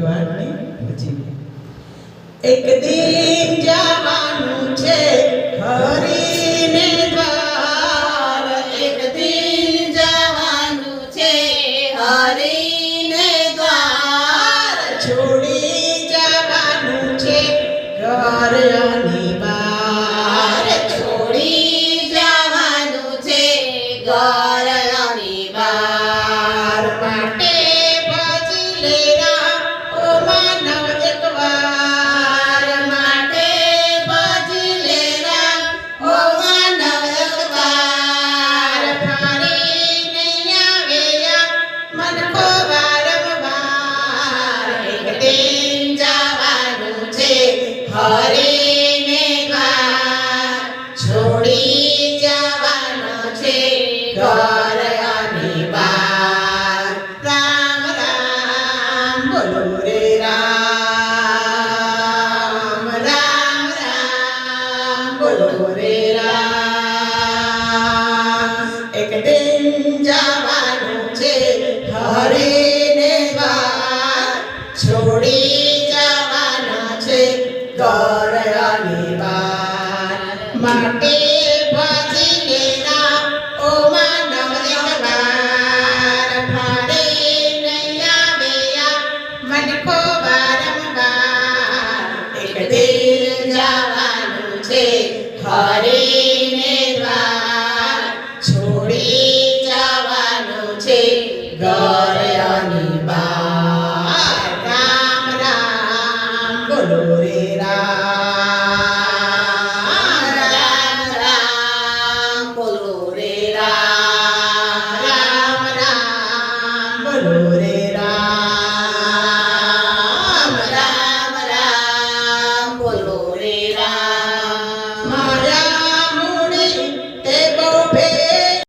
ભગવાનની ભજી એક દિન જવાનું છે હરીને દ્વાર એક દિન જવાનું છે હરીને દ્વાર છોડી જવાનું છે ઘર અને બાર છોડી જવાનું છે ઘર અને બાર માટે ભજી લેરા ઓ માનવ એકવાર માટે ભજી લેરા ઓ માનવ એકવાર ફરી નહીં આવે મન કો વારંવાર એક દિન જવાનું છે હરીને દ્વાર છોડી જવાનો છે ઘર અને બાર રામ રામ બોલો રે રામ રામ રામ બોલો રે રામ એક દિન જવાનું છે હરીને દ્વાર છોડી જવાના છે ઘર અને બાર માટે ભજી લેરા ઓ માનવ એકવાર ફરી નહીં આવે મન કો